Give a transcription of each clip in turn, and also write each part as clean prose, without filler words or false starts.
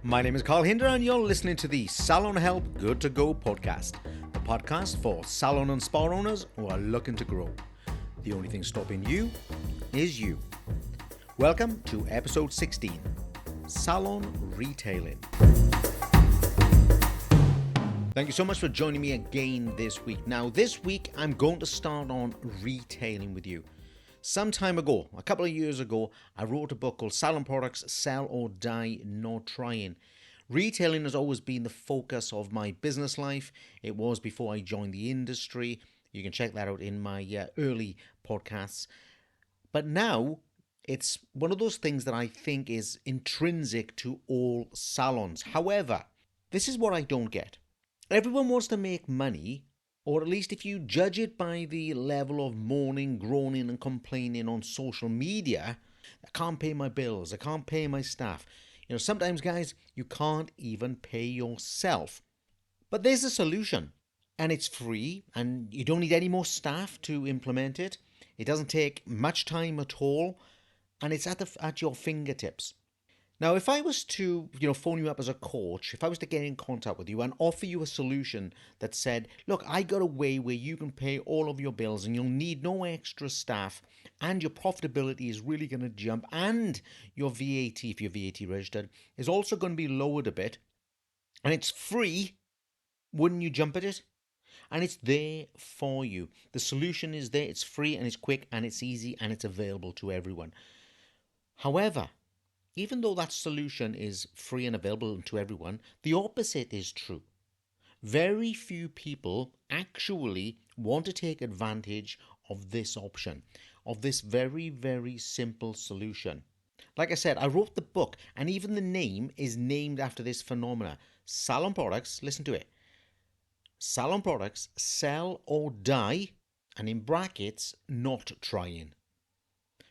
My name is Carl Hinder and you're listening to the Salon Help Good to Go podcast, the podcast for salon and spa owners who are looking to grow. The only thing stopping you is you. Welcome to episode 16, Salon Retailing. Thank you so much for joining me again this week. Now, this week I'm going to start on retailing with you. Some time ago, a couple of years ago, I wrote a book called Salon Products, Sell or Die Not Trying. Retailing has always been the focus of my business life. It was before I joined the industry. You can check that out in my early podcasts. But now, it's one of those things that I think is intrinsic to all salons. However, this is what I don't get. Everyone wants to make money, or at least if you judge it by the level of moaning, groaning and complaining on social media, I can't pay my bills, I can't pay my staff. Sometimes, guys, you can't even pay yourself. But there's a solution, and it's free, and you don't need any more staff to implement it. It doesn't take much time at all, and it's at your fingertips. Now, if I was to, phone you up as a coach, if I was to get in contact with you and offer you a solution that said, look, I got a way where you can pay all of your bills and you'll need no extra staff and your profitability is really going to jump and your VAT, if you're VAT registered, is also going to be lowered a bit and it's free, wouldn't you jump at it? And it's there for you. The solution is there, it's free and it's quick and it's easy and it's available to everyone. However, even though that solution is free and available to everyone, the opposite is true. Very few people actually want to take advantage of this option, of this very, very simple solution. Like I said, I wrote the book, and even the name is named after this phenomena. Salon Products, listen to it. Salon Products, Sell or Die, and in brackets, Not Trying.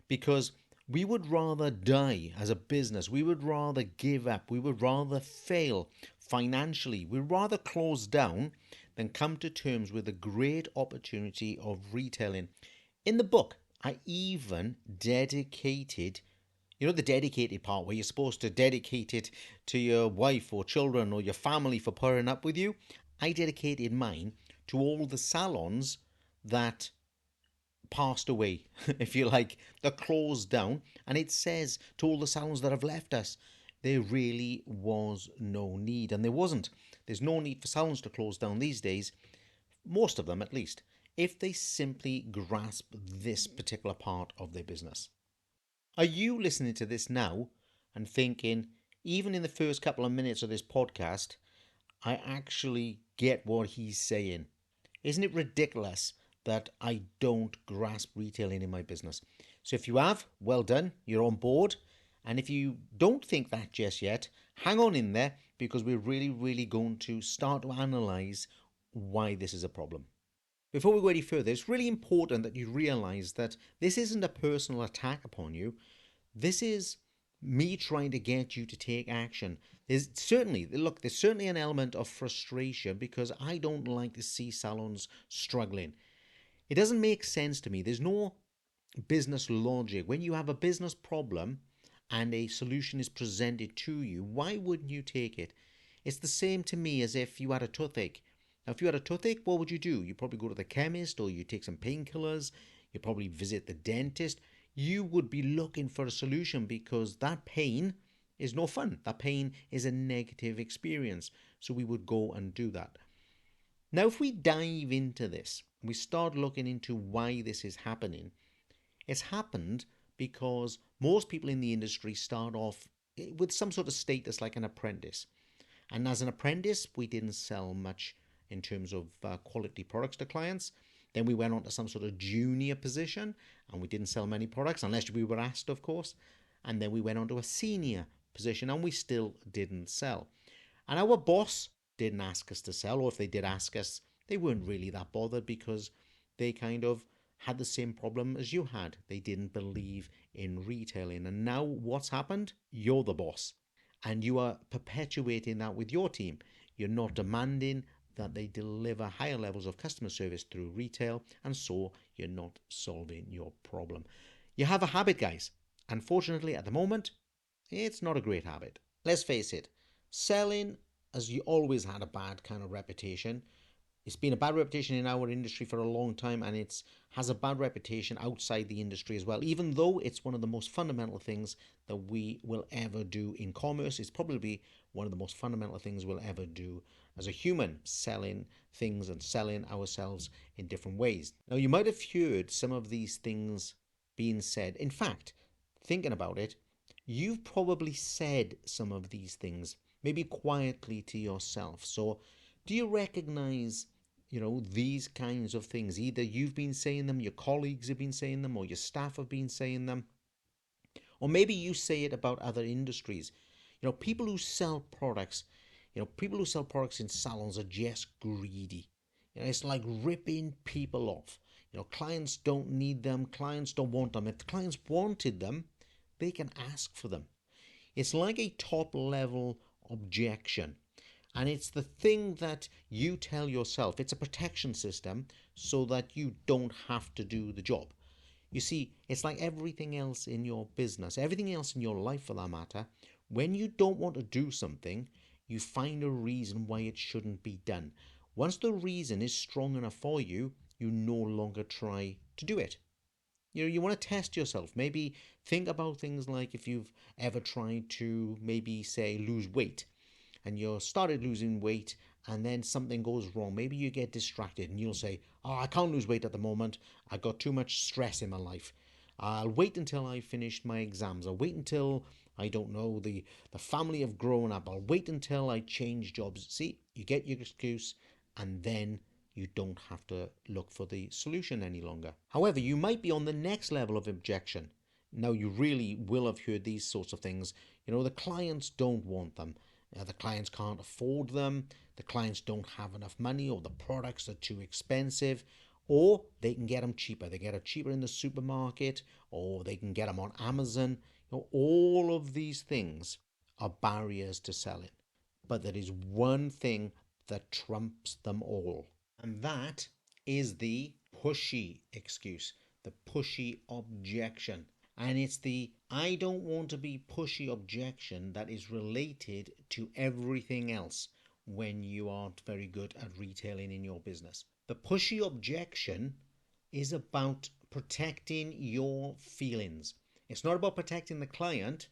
Because we would rather die as a business. We would rather give up. We would rather fail financially. We'd rather close down than come to terms with the great opportunity of retailing. In the book, I even dedicated, the dedicated part where you're supposed to dedicate it to your wife or children or your family for putting up with you. I dedicated mine to all the salons that passed away, if you like, they're closed down, and it says to all the salons that have left us, there really was no need, and there wasn't. There's no need for salons to close down these days, most of them at least, if they simply grasp this particular part of their business. Are you listening to this now and thinking, even in the first couple of minutes of this podcast, I actually get what he's saying? Isn't it ridiculous that I don't grasp retailing in my business? So if you have, well done, you're on board. And if you don't think that just yet, hang on in there, because we're really going to start to analyze why this is a problem. Before we go any further, it's really important that you realize that this isn't a personal attack upon you. This is me trying to get you to take action. There's certainly an element of frustration because I don't like to see salons struggling. It doesn't make sense to me. There's no business logic. When you have a business problem and a solution is presented to you, why wouldn't you take it? It's the same to me as if you had a toothache. Now, if you had a toothache, what would you do? You probably go to the chemist, or you take some painkillers. You probably visit the dentist. You would be looking for a solution because that pain is no fun. That pain is a negative experience. So we would go and do that. Now, if we dive into this, we start looking into why this is happening. It's happened because most people in the industry start off with some sort of status like an apprentice. And as an apprentice, we didn't sell much in terms of quality products to clients. Then we went on to some sort of junior position and we didn't sell many products unless we were asked, of course. And then we went on to a senior position and we still didn't sell. And our boss didn't ask us to sell, or if they did ask us, they weren't really that bothered because they kind of had the same problem as you had. They didn't believe in retailing. And now what's happened? You're the boss. And you are perpetuating that with your team. You're not demanding that they deliver higher levels of customer service through retail, and so you're not solving your problem. You have a habit, guys. Unfortunately, at the moment, it's not a great habit. Let's face it. Selling has you always had a bad kind of reputation. It's been a bad reputation in our industry for a long time, and it's has a bad reputation outside the industry as well. Even though it's one of the most fundamental things that we will ever do in commerce, it's probably one of the most fundamental things we'll ever do as a human, selling things and selling ourselves in different ways. Now, you might have heard some of these things being said. In fact, thinking about it, you've probably said some of these things, maybe quietly to yourself. So, do you recognize, these kinds of things? Either you've been saying them, your colleagues have been saying them, or your staff have been saying them, or maybe you say it about other industries. People who sell products, people who sell products in salons are just greedy. It's like ripping people off. Clients don't need them, clients don't want them. If the clients wanted them, they can ask for them. It's like a top level objection. And it's the thing that you tell yourself. It's a protection system so that you don't have to do the job. You see, it's like everything else in your business, everything else in your life for that matter. When you don't want to do something, you find a reason why it shouldn't be done. Once the reason is strong enough for you, you no longer try to do it. You want to test yourself. Maybe think about things like if you've ever tried to maybe say lose weight and you started losing weight and then something goes wrong. Maybe you get distracted and you'll say, "Oh, I can't lose weight at the moment. I got too much stress in my life. I'll wait until I finish my exams. I'll wait until I don't know the family have grown up. I'll wait until I change jobs." See, you get your excuse and then you don't have to look for the solution any longer. However, you might be on the next level of objection. Now, you really will have heard these sorts of things. The clients don't want them. The clients can't afford them. The clients don't have enough money, or the products are too expensive, or they can get them cheaper. They get it cheaper in the supermarket, or they can get them on Amazon. All of these things are barriers to selling. But there is one thing that trumps them all. And that is the pushy excuse, the pushy objection. And it's the "I don't want to be pushy" objection that is related to everything else when you aren't very good at retailing in your business. The pushy objection is about protecting your feelings. It's not about protecting the client.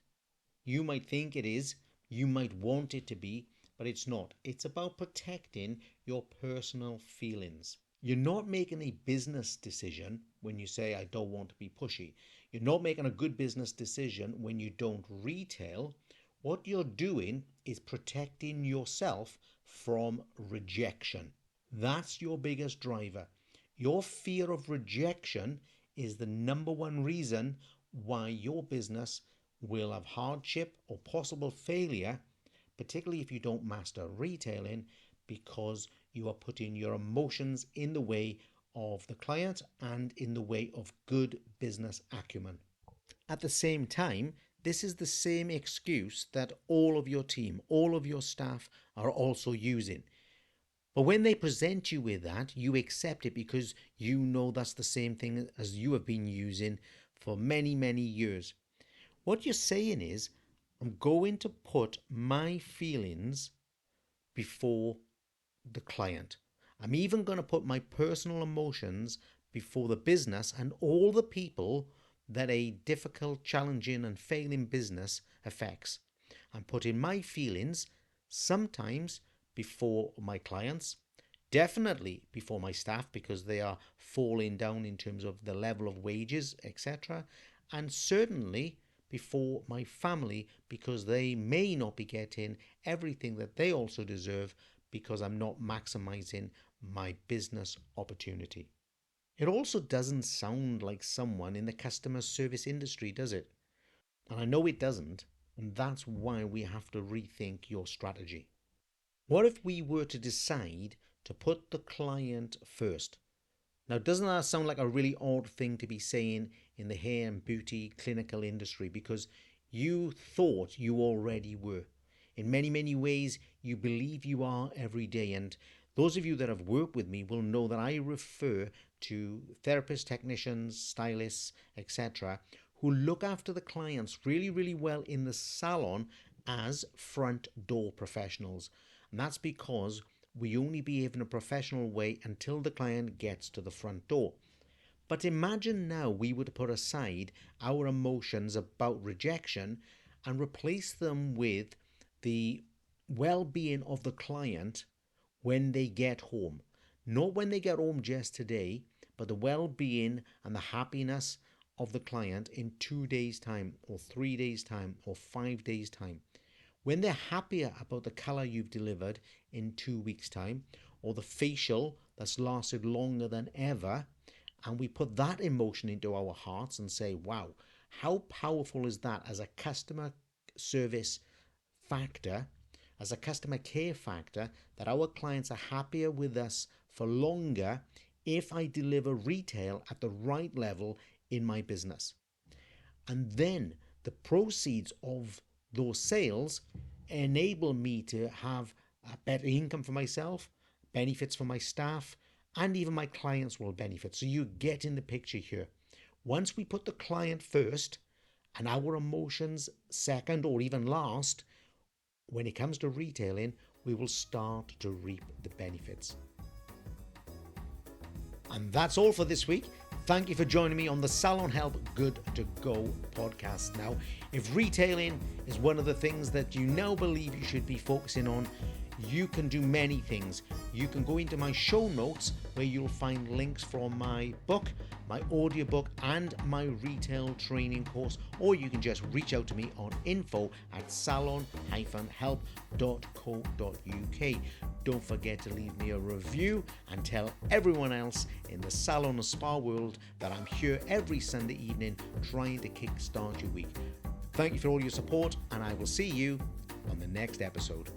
You might think it is, you might want it to be, but it's not. It's about protecting your personal feelings. You're not making a business decision when you say, "I don't want to be pushy." You're not making a good business decision when you don't retail. What you're doing is protecting yourself from rejection. That's your biggest driver. Your fear of rejection is the number one reason why your business will have hardship or possible failure, particularly if you don't master retailing, because you are putting your emotions in the way of the client and in the way of good business acumen. At the same time, this is the same excuse that all of your team, all of your staff are also using. But when they present you with that, you accept it because you know that's the same thing as you have been using for many, many years. What you're saying is, "I'm going to put my feelings before the client. I'm even going to put my personal emotions before the business and all the people that a difficult, challenging, and failing business affects. I'm putting my feelings sometimes before my clients, definitely before my staff because they are falling down in terms of the level of wages, etc. And certainly before my family because they may not be getting everything that they also deserve because I'm not maximizing my business opportunity." It also doesn't sound like someone in the customer service industry, does it? And I know it doesn't, and that's why we have to rethink your strategy. What if we were to decide to put the client first? Now, doesn't that sound like a really odd thing to be saying in the hair and beauty clinical industry because you thought you already were? In many, many ways, you believe you are every day. And those of you that have worked with me will know that I refer to therapists, technicians, stylists, etc., who look after the clients really, really well in the salon as front door professionals. And that's because we only behave in a professional way until the client gets to the front door. But imagine now we would put aside our emotions about rejection and replace them with the well being of the client when they get home. Not when they get home just today, but the well being and the happiness of the client in 2 days' time, or 3 days' time, or 5 days' time. When they're happier about the color you've delivered in 2 weeks' time, or the facial that's lasted longer than ever, and we put that emotion into our hearts and say, wow, how powerful is that as a customer service factor, as a customer care factor, that our clients are happier with us for longer if I deliver retail at the right level in my business. And then the proceeds of those sales enable me to have a better income for myself, benefits for my staff, and even my clients will benefit. So you get in the picture here. Once we put the client first and our emotions second or even last, when it comes to retailing, we will start to reap the benefits. And that's all for this week. Thank you for joining me on the Salon Help Good to Go podcast. Now, if retailing is one of the things that you now believe you should be focusing on, you can do many things. You can go into my show notes where you'll find links from my book, my audiobook, and my retail training course, or you can just reach out to me on info@salon-help.co.uk. Don't forget to leave me a review and tell everyone else in the salon and spa world that I'm here every Sunday evening trying to kickstart your week. Thank you for all your support, and I will see you on the next episode.